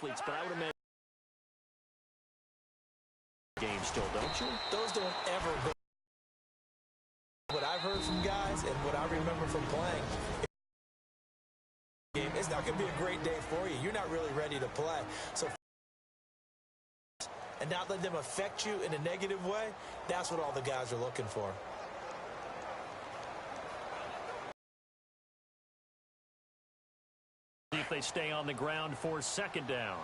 athletes, but I would imagine game still, don't you? Those don't ever go. What I've heard from guys and what I remember from playing, it's not going to be a great day for you. You're not really ready to play. So, and not let them affect you in a negative way, that's what all the guys are looking for. See if they stay on the ground for second down.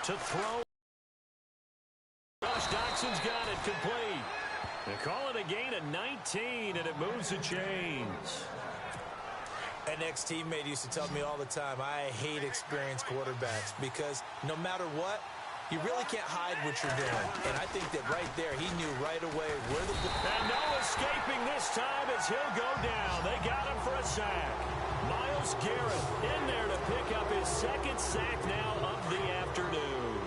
To throw. Josh Doxson's got it complete. They call it a gain of 19, and it moves the chains. An ex-teammate used to tell me all the time, I hate experienced quarterbacks because no matter what, you really can't hide what you're doing. And I think that right there, he knew right away where the... And no escaping this time as he'll go down. They got him for a sack. Myles Garrett in there to pick up his second sack now of the afternoon.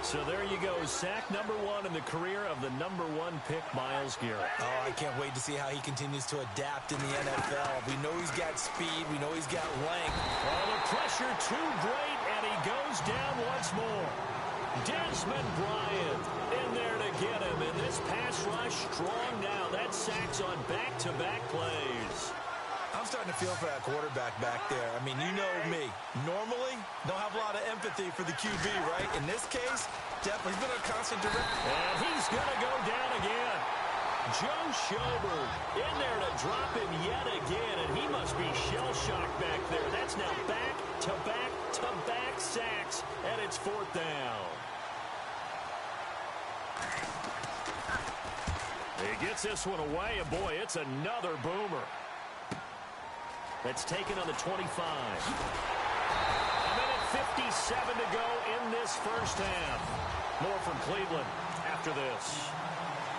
So there you go, sack number 1 in the career of the number 1 pick, Myles Garrett. Oh, I can't wait to see how he continues to adapt in the NFL. We know he's got speed. We know he's got length. Oh, the pressure too great, and he goes down once more. Desmond Bryant in there to get him, and this pass rush strong now. That sacks on back-to-back plays. I'm starting to feel for that quarterback back there. I mean, you know me. Normally, don't have a lot of empathy for the QB, right? In this case, definitely he's been a constant direct. And he's going to go down again. Joe Schobert in there to drop him yet again, and he must be shell-shocked back there. That's now back-to-back-to-back sacks, and it's 4th down. He gets this one away, and boy, it's another boomer. That's taken on the 25. A minute 57 to go in this first half. More from Cleveland after this.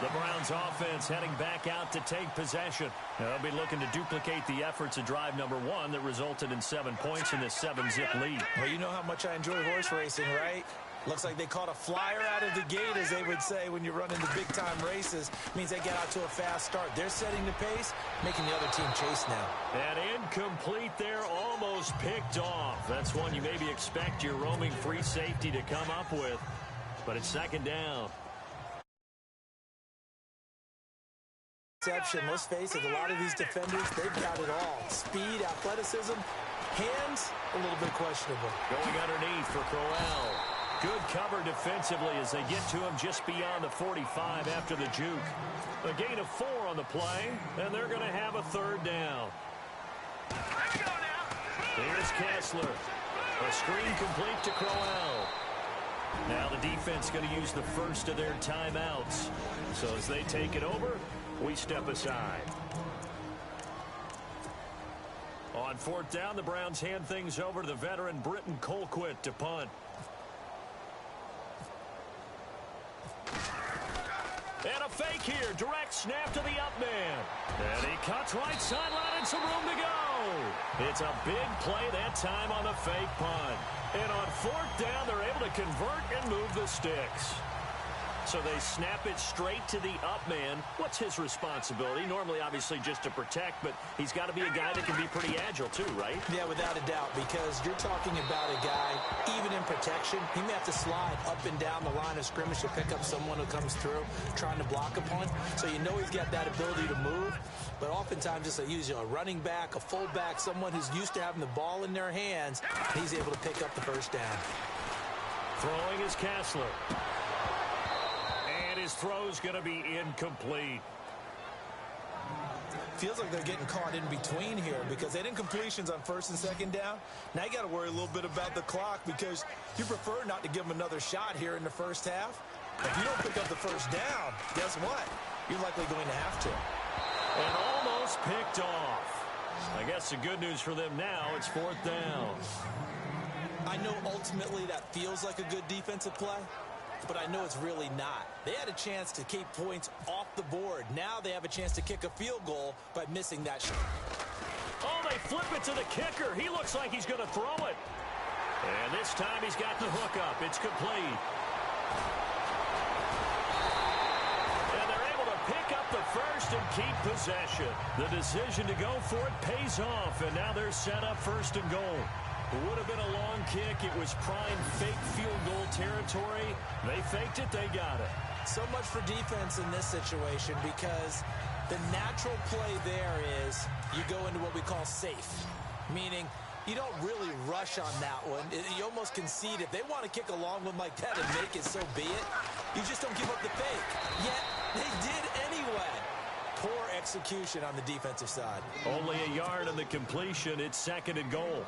The Browns offense heading back out to take possession. They'll be looking to duplicate the efforts of drive number 1 that resulted in 7 points in this 7-zip lead. Well, you know how much I enjoy horse racing, right? Looks like they caught a flyer out of the gate, as they would say when you're running the big-time races. Means they get out to a fast start. They're setting the pace, making the other team chase now. And incomplete there, almost picked off. That's one you maybe expect your roaming free safety to come up with. But it's second down. Let's face it, a lot of these defenders, they've got it all. Speed, athleticism, hands, a little bit questionable. Going underneath for Crowell. Good cover defensively as they get to him just beyond the 45 after the juke. A gain of 4 on the play, and they're going to have a 3rd down. Here's Kessler. A screen complete to Crowell. Now the defense going to use the first of their timeouts. So as they take it over, we step aside. On 4th down, the Browns hand things over to the veteran Britton Colquitt to punt. And a fake here. Direct snap to the up man. And he cuts right sideline and some room to go. It's a big play that time on the fake punt. And on 4th down, they're able to convert and move the sticks. So they snap it straight to the up man. What's his responsibility? Normally, obviously, just to protect, but he's got to be a guy that can be pretty agile too, right? Yeah, without a doubt, because you're talking about a guy, even in protection, he may have to slide up and down the line of scrimmage to pick up someone who comes through trying to block a punt. So you know he's got that ability to move, but oftentimes just a running back, a fullback, someone who's used to having the ball in their hands, he's able to pick up the first down. Throwing is Kessler. His throw's going to be incomplete. Feels like they're getting caught in between here because they had incompletions on 1st and 2nd down. Now you got to worry a little bit about the clock because you prefer not to give them another shot here in the first half. If you don't pick up the first down, guess what? You're likely going to have to. And almost picked off. I guess the good news for them now, it's 4th down. I know ultimately that feels like a good defensive play, but I know it's really not. They had a chance to keep points off the board. Now they have a chance to kick a field goal by missing that shot. Oh, they flip it to the kicker. He looks like he's going to throw it. And this time he's got the hook up. It's complete. And they're able to pick up the first and keep possession. The decision to go for it pays off, and now they're set up first and goal. It would have been a long kick. It was prime fake field goal territory. They faked it. They got it. So much for defense in this situation, because the natural play there is you go into what we call safe, meaning you don't really rush on that one. You almost concede. If they want to kick a long one like that and make it, so be it. You just don't give up the fake. Yet they did anyway. Poor execution on the defensive side. Only a yard on the completion. It's second and goal.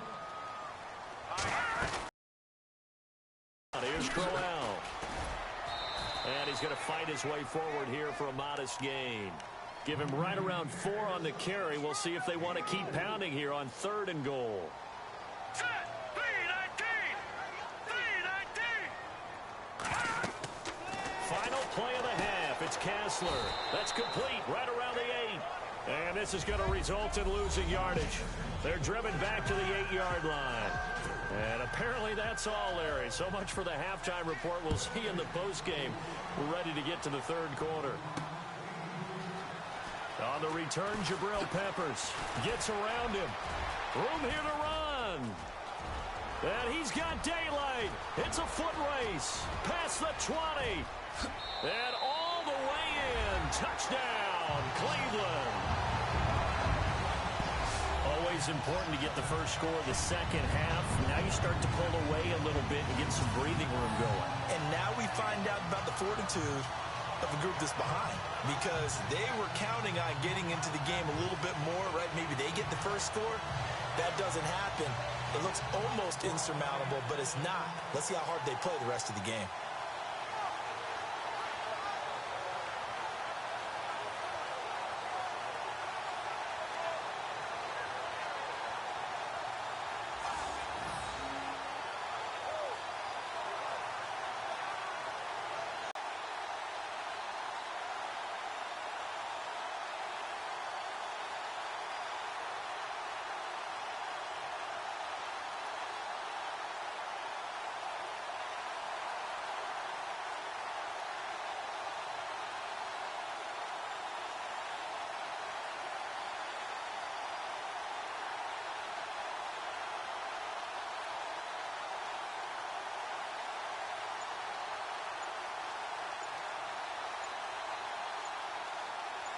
Here's Crowell. And he's going to fight his way forward here for a modest gain. Give him right around 4 on the carry. We'll see if they want to keep pounding here on third and goal. Set, 3-19. Final play of the half. It's Kessler. That's complete right around the 8. And this is going to result in losing yardage. They're driven back to the 8-yard line. And apparently that's all, Larry. So much for the halftime report. We'll see you in the postgame. We're ready to get to the third quarter. On the return, Jabril Peppers gets around him. Room here to run. And he's got daylight. It's a foot race. Past the 20. And all the way in. Touchdown, Cleveland. Always important to get the first score of the second half. Now you start to pull away a little bit and get some breathing room going. And now we find out about the fortitude of a group that's behind, because they were counting on getting into the game a little bit more, right? Maybe they get the first score. That doesn't happen. It looks almost insurmountable, but it's not. Let's see how hard they play the rest of the game.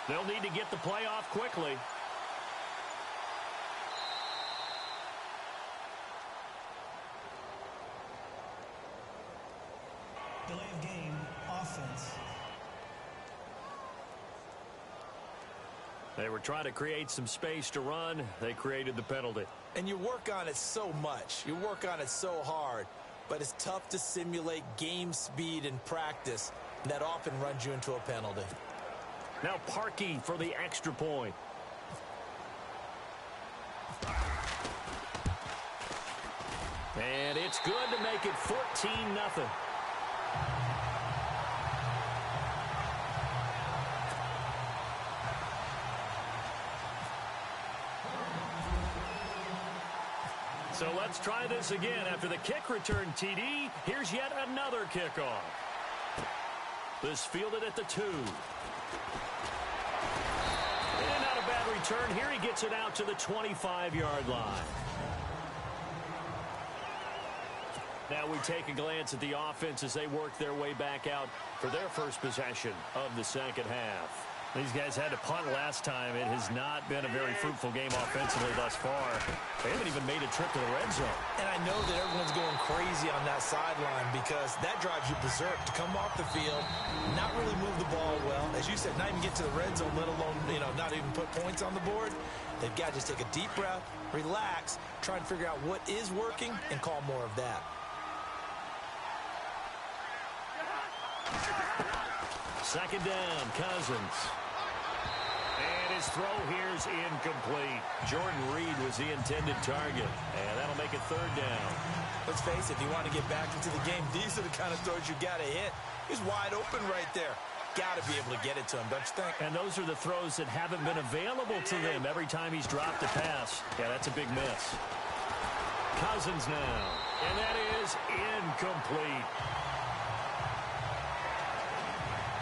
They'll need to get the play off quickly. Delay of game, offense. They were trying to create some space to run. They created the penalty. And you work on it so much. You work on it so hard. But it's tough to simulate game speed in practice. And that often runs you into a penalty. Now Parkey for the extra point. And it's good to make it 14-0. So let's try this again. After the kick return TD, here's yet another kickoff. This fielded at the 2. And not a bad return. Here he gets it out to the 25-yard line. Now we take a glance at the offense as they work their way back out for their first possession of the second half. These guys had to punt last time. It has not been a very fruitful game offensively thus far. They haven't even made a trip to the red zone. And I know that everyone's going crazy on that sideline because that drives you berserk to come off the field, not really move the ball well. As you said, not even get to the red zone, let alone, not even put points on the board. They've got to just take a deep breath, relax, try and figure out what is working and call more of that. Second down, Cousins. And his throw here is incomplete. Jordan Reed was the intended target. And that'll make it third down. Let's face it, if you want to get back into the game, these are the kind of throws you got to hit. He's wide open right there. Got to be able to get it to him, don't you think? And those are the throws that haven't been available to them every time he's dropped a pass. Yeah, that's a big miss. Cousins now. And that is incomplete.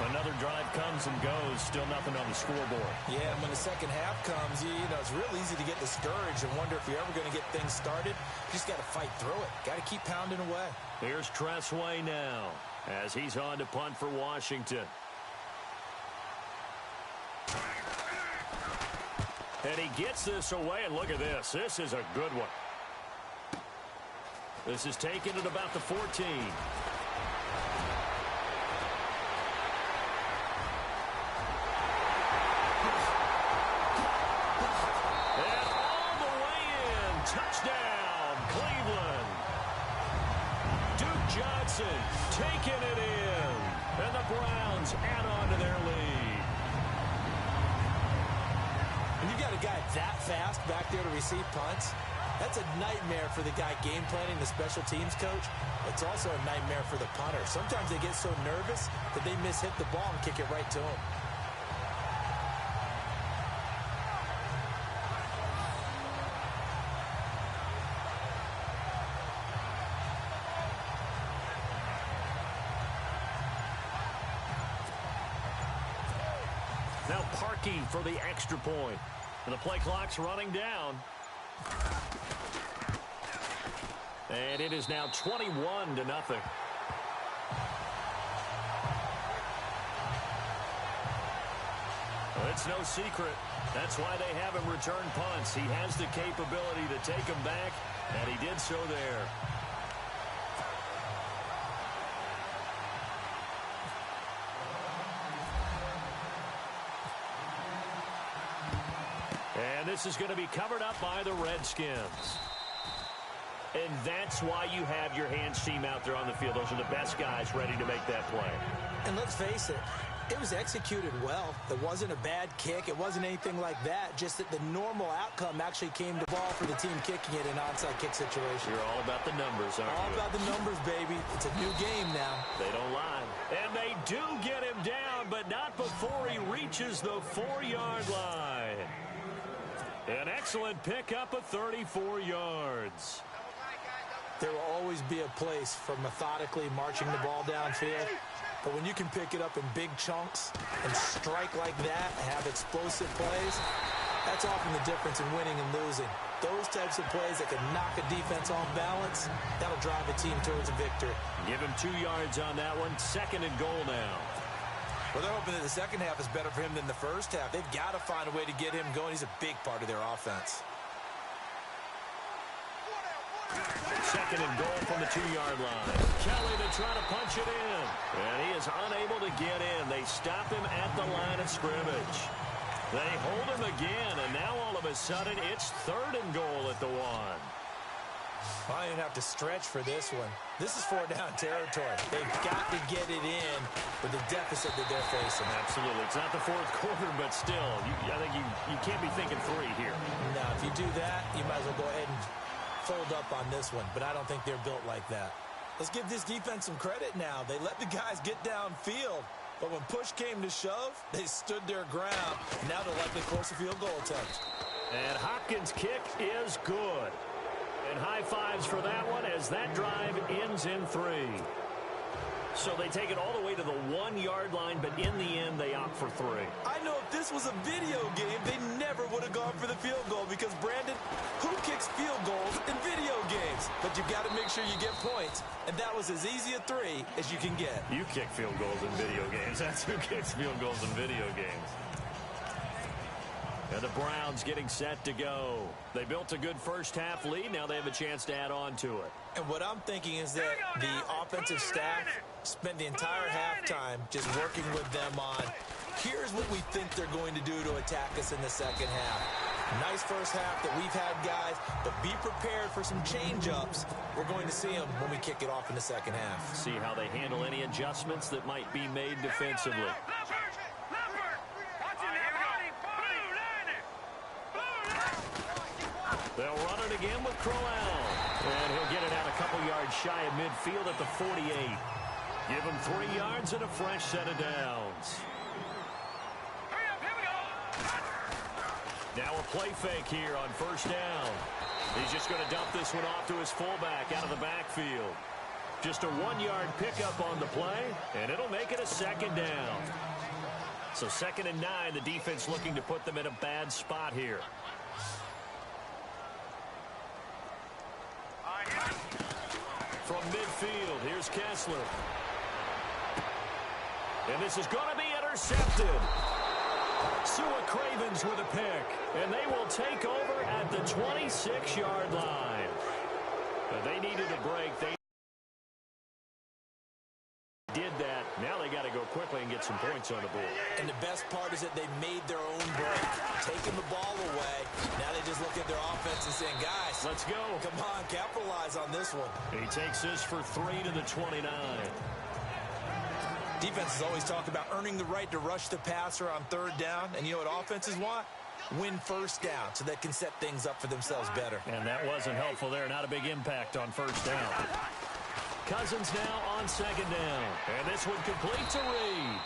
Another drive comes and goes, still nothing on the scoreboard. Yeah, and when the second half comes, you know, it's real easy to get discouraged and wonder if you're ever going to get things started. You just got to fight through it. Got to keep pounding away. Here's Tressway now as he's on to punt for Washington. And he gets this away, and look at this. This is a good one. This is taken at about the 14. Touchdown, Cleveland. Duke Johnson taking it in. And the Browns add on to their lead. When you got a guy that fast back there to receive punts, that's a nightmare for the guy game planning, the special teams coach. It's also a nightmare for the punter. Sometimes they get so nervous that they mishit the ball and kick it right to him. Now Parkey for the extra point. And the play clock's running down. And it is now 21-0. It's no secret. That's why they have him return punts. He has the capability to take them back, and he did so there. And this is going to be covered up by the Redskins. And that's why you have your hands team out there on the field. Those are the best guys ready to make that play. And let's face it, it was executed well. It wasn't a bad kick. It wasn't anything like that. Just that the normal outcome actually came to ball for the team kicking it in an onside kick situation. You're all about the numbers, aren't you? All about the numbers, baby. It's a new game now. They don't lie. And they do get him down, but not before he reaches the 4-yard line. An excellent pickup of 34 yards. There will always be a place for methodically marching the ball downfield. But when you can pick it up in big chunks and strike like that and have explosive plays, that's often the difference in winning and losing. Those types of plays that can knock a defense off balance, that'll drive a team towards a victory. Give him 2 yards on that one. 2nd and goal now. Well, they're hoping that the second half is better for him than the first half. They've got to find a way to get him going. He's a big part of their offense. 2nd and goal from the 2-yard line. Kelly to try to punch it in. And he is unable to get in. They stop him at the line of scrimmage. They hold him again, and now all of a sudden it's 3rd and goal at the 1. I didn't have to stretch for this one. This is 4-down territory. They've got to get it in with the deficit that they're facing. Absolutely. It's not the 4th quarter, but still, I think you can't be thinking 3 here. No, if you do that, you might as well go ahead and fold up on this one, but I don't think they're built like that. Let's give this defense some credit now. They let the guys get downfield, but when push came to shove, they stood their ground. Now they'll likely force a field goal attempt. And Hopkins' kick is good. And high fives for that one as that drive ends in 3. So they take it all the way to the 1-yard line, but in the end, they opt for 3. I know if this was a video game, they never would have gone for the field goal because, Brandon, who kicks field goals in video games? But you've got to make sure you get points, and that was as easy a 3 as you can get. You kick field goals in video games. That's who kicks field goals in video games. And the Browns getting set to go. They built a good first-half lead. Now they have a chance to add on to it. And what I'm thinking is that the offensive staff spent the entire halftime just working with them on, here's what we think they're going to do to attack us in the second half. Nice first half that we've had, guys, but be prepared for some change-ups. We're going to see them when we kick it off in the second half. See how they handle any adjustments that might be made defensively. They'll run it again with Crowell. And he'll get it out a couple yards shy of midfield at the 48. Give him 3 yards and a fresh set of downs. Now a play fake here on 1st down. He's just going to dump this one off to his fullback out of the backfield. Just a 1-yard pickup on the play, and it'll make it a second down. So 2nd and 9, the defense looking to put them in a bad spot here. From midfield, here's Kessler. And this is going to be intercepted. Sua Cravens with a pick, and they will take over at the 26-yard line. But they needed a break. They did that. Now they got to go quickly and get some points on the board. And the best part is that they made their own break, taking the ball away. Now they just look at their offense and saying, guys, let's go. Come on, capitalize on this one. He takes this for 3 to the 29. Defenses always talk about earning the right to rush the passer on 3rd down. And you know what offenses want? Win 1st down so they can set things up for themselves better. And that wasn't helpful there. Not a big impact on 1st down. Cousins now on 2nd down. And this one complete to Reed.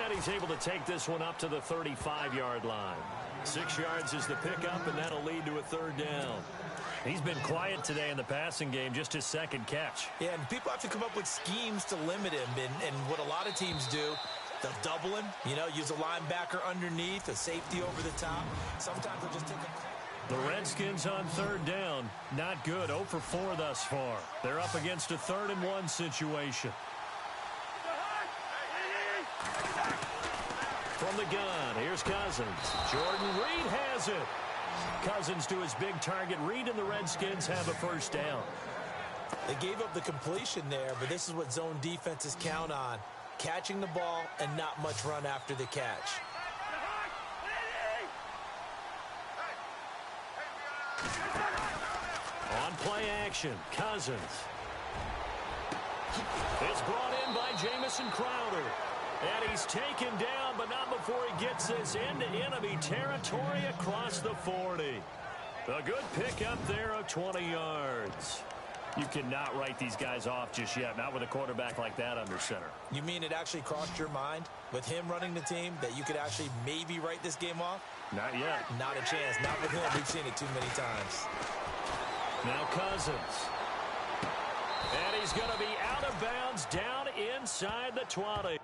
And he's able to take this one up to the 35-yard line. 6 yards is the pickup, and that'll lead to a 3rd down. He's been quiet today in the passing game, just his 2nd catch. Yeah, and people have to come up with schemes to limit him. And what a lot of teams do, they'll double him, use a linebacker underneath, a safety over the top. Sometimes they'll just take a... The Redskins on 3rd down. Not good. 0 for 4 thus far. They're up against a 3rd and 1 situation. From the gun, here's Cousins. Jordan Reed has it. Cousins to his big target. Reed and the Redskins have a 1st down. They gave up the completion there, but this is what zone defenses count on. Catching the ball and not much run after the catch. On play action, Cousins. It's brought in by Jamison Crowder. And he's taken down, but not before he gets this into enemy territory across the 40. A good pickup there of 20 yards. You cannot write these guys off just yet, not with a quarterback like that under center. You mean it actually crossed your mind, with him running the team, that you could actually maybe write this game off? Not yet. Not a chance. Not with him. We've seen it too many times. Now Cousins. And he's going to be out of bounds down inside the 20.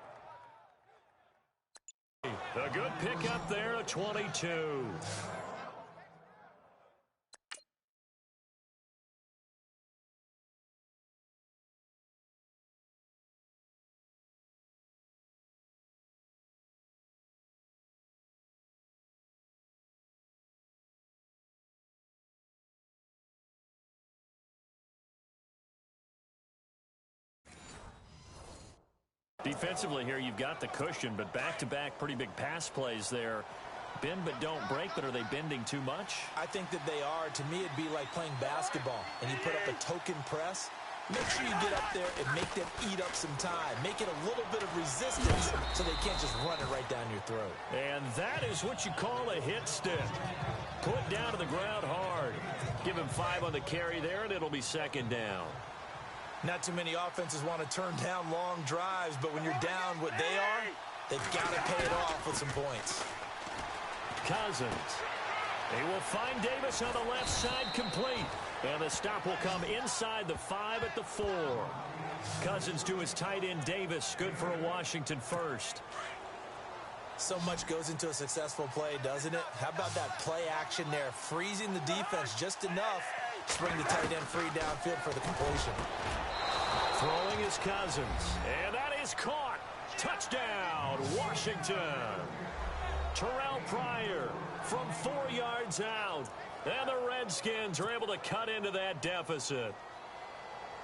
A good pickup there at 22. Defensively here, you've got the cushion, but back-to-back pretty big pass plays there. Bend but don't break, but are they bending too much? I think that they are. To me, it'd be like playing basketball, and you put up a token press. Make sure you get up there and make them eat up some time. Make it a little bit of resistance so they can't just run it right down your throat. And that is what you call a hit stick. Put down to the ground hard. Give him 5 on the carry there, and it'll be 2nd down. Not too many offenses want to turn down long drives, but when you're down what they are, they've got to pay it off with some points. Cousins. They will find Davis on the left side complete. And the stop will come inside the 5 at the 4. Cousins to his tight end Davis. Good for a Washington 1st. So much goes into a successful play, doesn't it? How about that play action there? Freezing the defense just enough to bring the tight end free downfield for the completion. Throwing is Cousins. And that is caught. Touchdown, Washington. Terrell Pryor from 4 yards out. And the Redskins are able to cut into that deficit.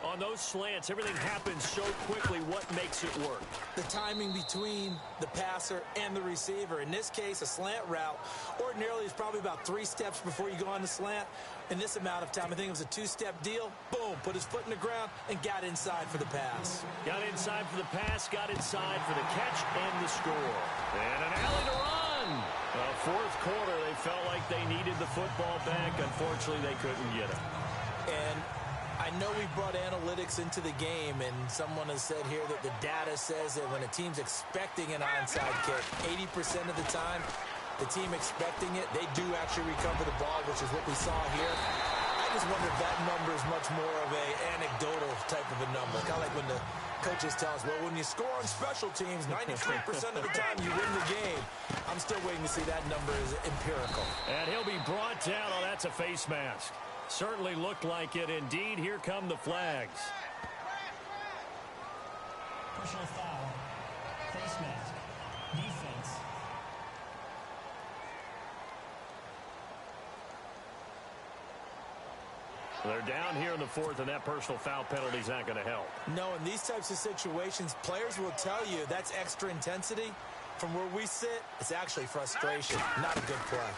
On those slants, everything happens so quickly. What makes it work? The timing between the passer and the receiver. In this case, a slant route ordinarily is probably about 3 steps before you go on the slant. In this amount of time, I think it was a 2-step deal. Boom, put his foot in the ground and got inside for the pass. Got inside for the pass, got inside for the catch and the score. And an alley to run. Fourth quarter, they felt like they needed the football back. Unfortunately, they couldn't get it. And I know we brought analytics into the game, and someone has said here that the data says that when a team's expecting an onside kick, 80% of the time, the team expecting it, they do actually recover the ball, which is what we saw here. I just wonder if that number is much more of a anecdotal type of a number. Kind of like when the coaches tell us, well, when you score on special teams, 93% of the time you win the game. I'm still waiting to see that number is empirical. And he'll be brought down. Oh, that's a face mask. Certainly looked like it. Indeed, here come the flags. Personal foul. Face mask. Defense. They're down here in the fourth, and that personal foul penalty is not going to help. No, in these types of situations, players will tell you that's extra intensity. From where we sit, it's actually frustration, not a good play.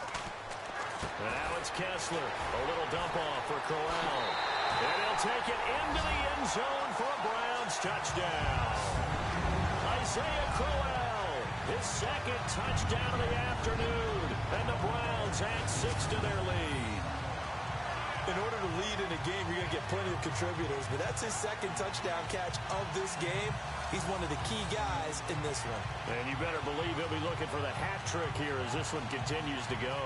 And now it's Kessler. A little dump off for Crowell. And he'll take it into the end zone for a Browns touchdown. Isaiah Crowell, his second touchdown of the afternoon. And the Browns add 6 to their lead. In order to lead in a game, you're going to get plenty of contributors, but that's his second touchdown catch of this game. He's one of the key guys in this one. And you better believe he'll be looking for the hat trick here as this one continues to go.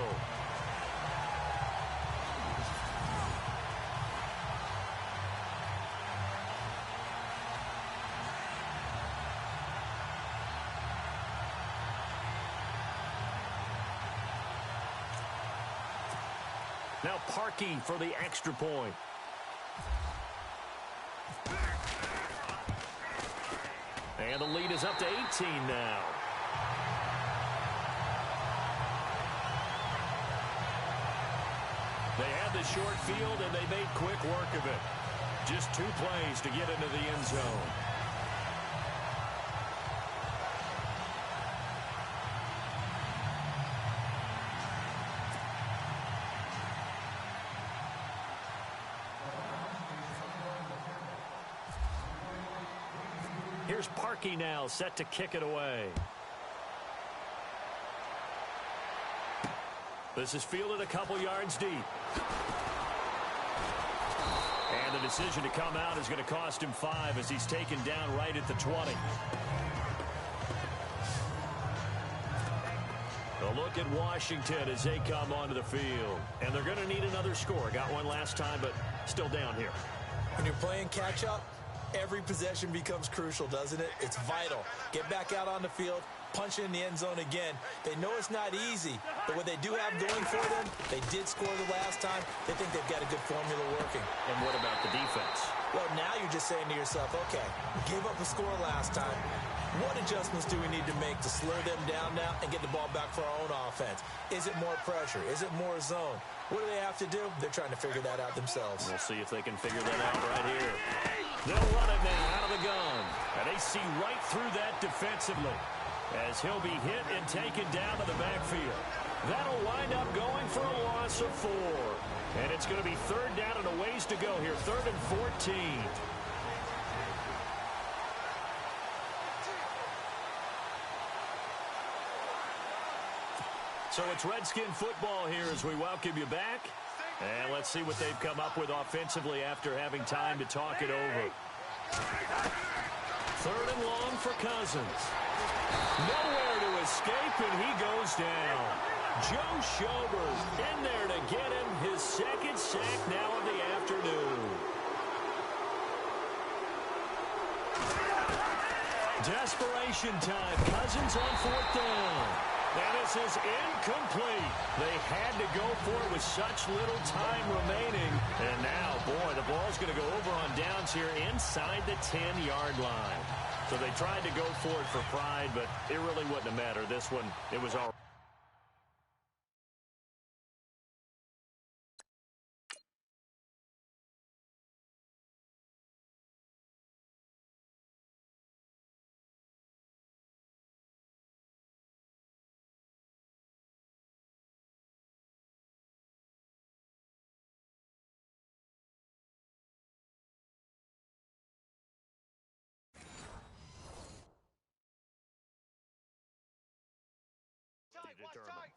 Now Parkey for the extra point. And the lead is up to 18 now. They had the short field, and they made quick work of it. Just 2 plays to get into the end zone. Here's Parkey now, set to kick it away. This is fielded a couple yards deep. And the decision to come out is going to cost him 5 as he's taken down right at the 20. A look at Washington as they come onto the field. And they're going to need another score. Got one last time, but still down here. When you're playing catch-up, every possession becomes crucial, doesn't it? It's vital. Get back out on the field, punch it in the end zone again. They know it's not easy, but what they do have going for them, they did score the last time. They think they've got a good formula working. And what about the defense? Well, now you're just saying to yourself, okay, gave up a score last time. What adjustments do we need to make to slow them down now and get the ball back for our own offense? Is it more pressure? Is it more zone? What do they have to do? They're trying to figure that out themselves. We'll see if they can figure that out right here. They'll run it now out of the gun. And they see right through that defensively as he'll be hit and taken down to the backfield. That'll wind up going for a loss of 4. And it's going to be 3rd down and a ways to go here. 3rd and 14. So it's Redskin football here as we welcome you back. And let's see what they've come up with offensively after having time to talk it over. 3rd and long for Cousins. Nowhere to escape, and he goes down. Joe Schobert in there to get him his 2nd sack now of the afternoon. Desperation time. Cousins on 4th down. And this is incomplete. They had to go for it with such little time remaining. And now, boy, the ball's going to go over on downs here inside the 10-yard line. So they tried to go for it for pride, but it really wouldn't have mattered. This one, it was all right.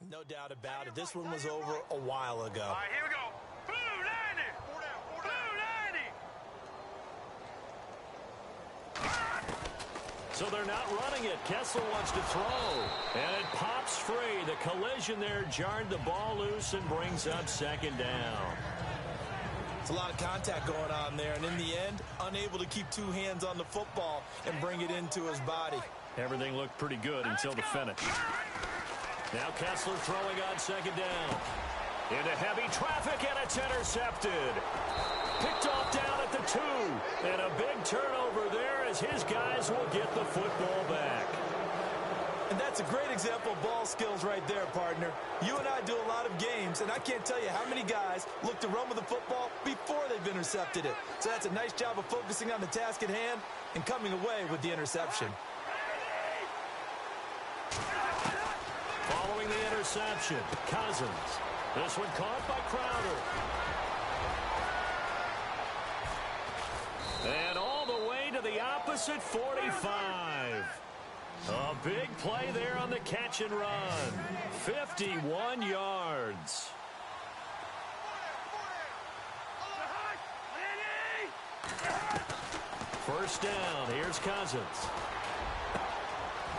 No doubt about it. This one was over a while ago. All right, here we go. Blue 90. Blue 90. So they're not running it. Kessler wants to throw. And it pops free. The collision there jarred the ball loose and brings up 2nd down. It's a lot of contact going on there, and in the end, unable to keep two hands on the football and bring it into his body. Everything looked pretty good until the finish. Now Kessler throwing on second down. Into heavy traffic, and it's intercepted. Picked off down at the 2. And a big turnover there as his guys will get the football back. And that's a great example of ball skills right there, partner. You and I do a lot of games, and I can't tell you how many guys look to run with the football before they've intercepted it. So that's a nice job of focusing on the task at hand and coming away with the interception. Following the interception, Cousins. This one caught by Crowder. And all the way to the opposite 45. A big play there on the catch and run. 51 yards. First down. Here's Cousins.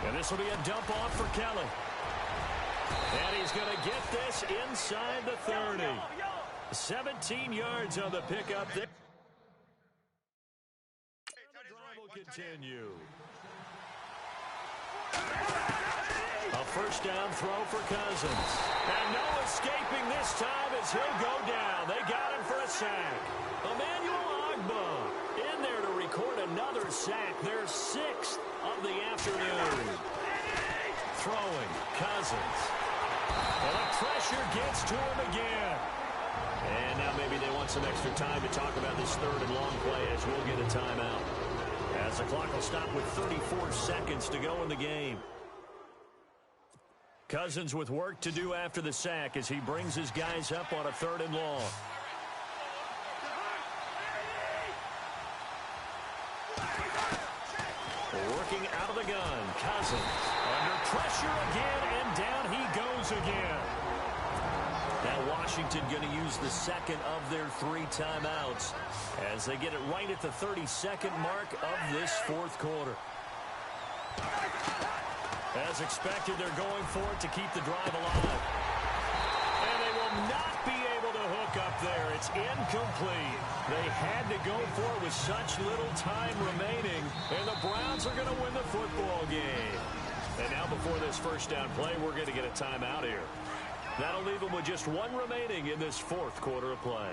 And this will be a dump off for Kelly. And he's going to get this inside the 30. 17 yards on the pickup there. The drive will continue. A first down throw for Cousins. And no escaping this time as he'll go down. They got him for a sack. Emmanuel Agba in there to record another sack. Their 6th of the afternoon. Throwing, Cousins. And the pressure gets to him again. And now maybe they want some extra time to talk about this third and long play as we'll get a timeout. As the clock will stop with 34 seconds to go in the game. Cousins with work to do after the sack as he brings his guys up on a 3rd and long. Working out of the gun, Cousins under pressure again, and down he goes again. Now Washington going to use the second of their 3 timeouts as they get it right at the 32nd mark of this 4th quarter. As expected, they're going for it to keep the drive alive. And they will not be able to hook up there. It's incomplete. They had to go for it with such little time remaining, and the Browns are going to win the football game. And now before this first down play, we're going to get a timeout here. That'll leave them with just 1 remaining in this 4th quarter of play.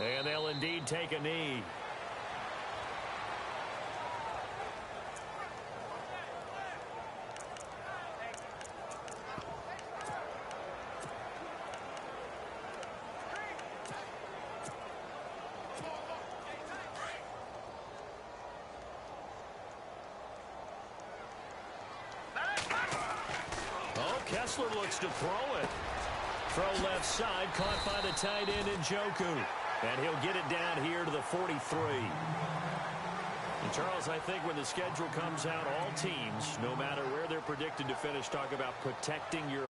And they'll indeed take a knee. Kessler looks to throw it. Throw left side, caught by the tight end Njoku. And he'll get it down here to the 43. And Charles, I think when the schedule comes out, all teams, no matter where they're predicted to finish, talk about protecting your